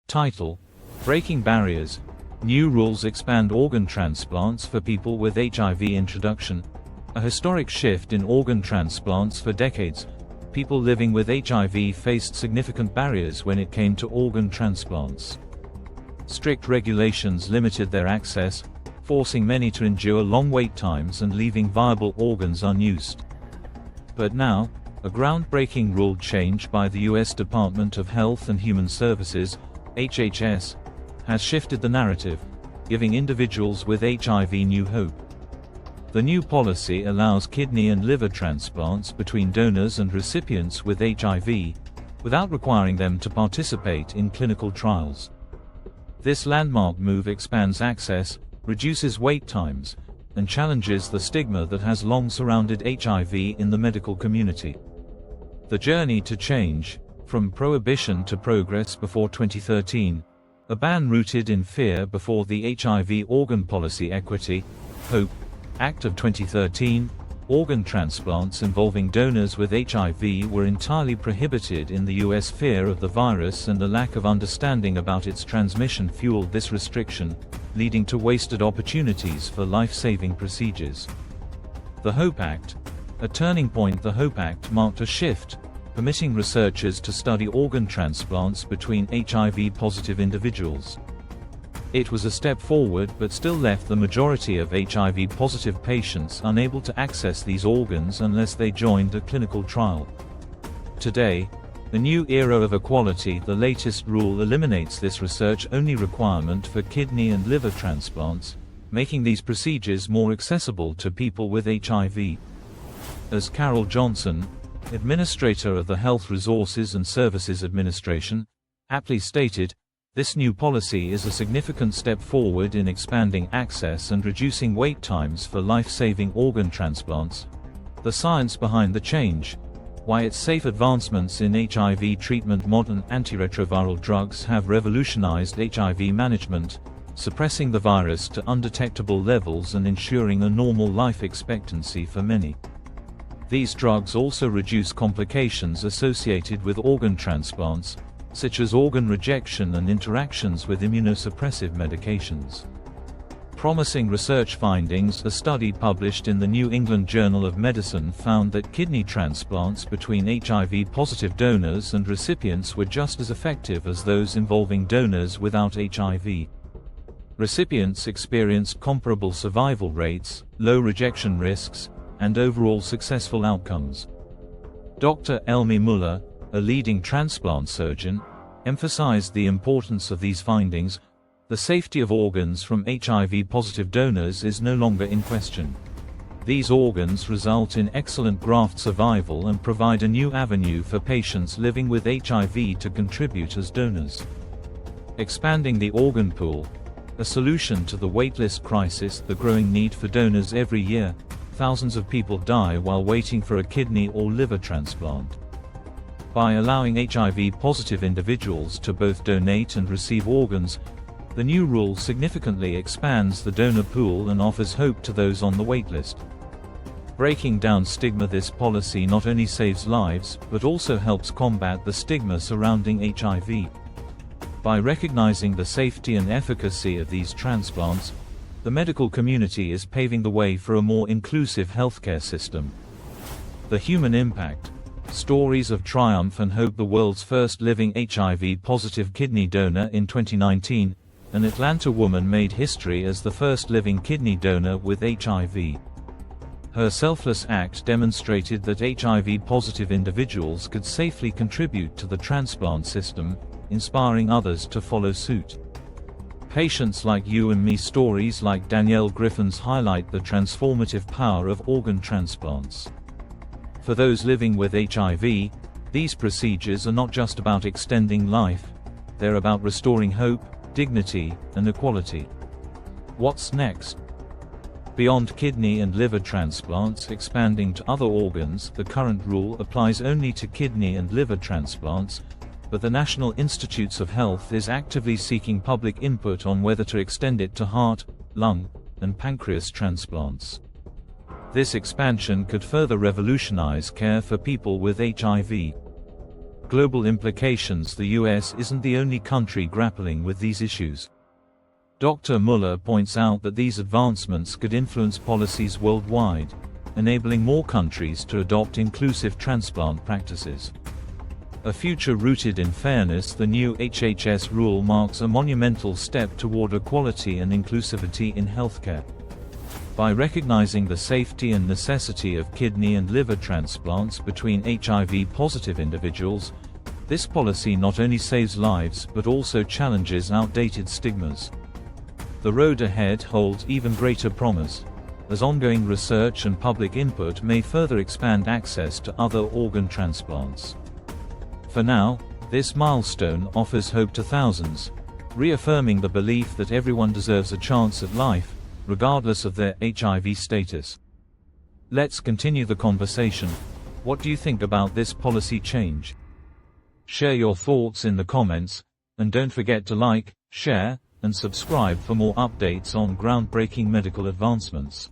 Title: Breaking Barriers. New rules expand organ transplants for people with HIV. Introduction. A historic shift in organ transplants. For decades, people living with HIV faced significant barriers when it came to organ transplants. Strict regulations limited their access, forcing many to endure long wait times and leaving viable organs unused. But now, a groundbreaking rule change by the U.S. Department of Health and Human Services, HHS, has shifted the narrative, giving individuals with HIV new hope. The new policy allows kidney and liver transplants between donors and recipients with HIV, without requiring them to participate in clinical trials. This landmark move expands access, reduces wait times, and challenges the stigma that has long surrounded HIV in the medical community. The journey to change, from prohibition to progress. Before 2013, a ban rooted in fear. Before the HIV Organ Policy Equity, HOPE, Act of 2013, organ transplants involving donors with HIV were entirely prohibited in the US. Fear of the virus and a lack of understanding about its transmission fueled this restriction, leading to wasted opportunities for life-saving procedures. The HOPE Act, a turning point. The HOPE Act marked a shift, permitting researchers to study organ transplants between HIV-positive individuals. It was a step forward but still left the majority of HIV-positive patients unable to access these organs unless they joined a clinical trial. Today, a new era of equality. The latest rule eliminates this research-only requirement for kidney and liver transplants, making these procedures more accessible to people with HIV. As Carol Johnson, Administrator of the Health Resources and Services Administration, aptly stated, this new policy is a significant step forward in expanding access and reducing wait times for life-saving organ transplants. The science behind the change, why its safe advancements in HIV treatment. Modern antiretroviral drugs have revolutionized HIV management, suppressing the virus to undetectable levels and ensuring a normal life expectancy for many. These drugs also reduce complications associated with organ transplants, such as organ rejection and interactions with immunosuppressive medications. Promising research findings. A study published in the New England Journal of Medicine found that kidney transplants between HIV-positive donors and recipients were just as effective as those involving donors without HIV. Recipients experienced comparable survival rates, low rejection risks, and overall successful outcomes. Dr. Elmi Muller, a leading transplant surgeon, emphasized the importance of these findings. The safety of organs from HIV-positive donors is no longer in question. These organs result in excellent graft survival and provide a new avenue for patients living with HIV to contribute as donors. Expanding the organ pool, a solution to the waitlist crisis. The growing need for donors. Every year, thousands of people die while waiting for a kidney or liver transplant. By allowing HIV-positive individuals to both donate and receive organs, the new rule significantly expands the donor pool and offers hope to those on the waitlist. Breaking down stigma. This policy not only saves lives, but also helps combat the stigma surrounding HIV. By recognizing the safety and efficacy of these transplants, the medical community is paving the way for a more inclusive healthcare system. The human impact. Stories of triumph and hope. The world's first living HIV-positive kidney donor. In 2019, an Atlanta woman made history as the first living kidney donor with HIV. Her selfless act demonstrated that HIV-positive individuals could safely contribute to the transplant system, inspiring others to follow suit. Patients like you and me. Stories like Danielle Griffin's highlight the transformative power of organ transplants. For those living with HIV, these procedures are not just about extending life, they're about restoring hope, dignity, and equality. What's next? Beyond kidney and liver transplants expanding to other organs. The current rule applies only to kidney and liver transplants, but the National Institutes of Health is actively seeking public input on whether to extend it to heart, lung, and pancreas transplants. This expansion could further revolutionize care for people with HIV. global implications. The US isn't the only country grappling with these issues. Dr. Muller points out that these advancements could influence policies worldwide, enabling more countries to adopt inclusive transplant practices. A future rooted in fairness. The new HHS rule marks a monumental step toward equality and inclusivity in healthcare. By recognizing the safety and necessity of kidney and liver transplants between HIV-positive individuals, this policy not only saves lives but also challenges outdated stigmas. The road ahead holds even greater promise, as ongoing research and public input may further expand access to other organ transplants. For now, this milestone offers hope to thousands, reaffirming the belief that everyone deserves a chance at life, regardless of their HIV status. Let's continue the conversation. What do you think about this policy change? Share your thoughts in the comments, and don't forget to like, share, and subscribe for more updates on groundbreaking medical advancements.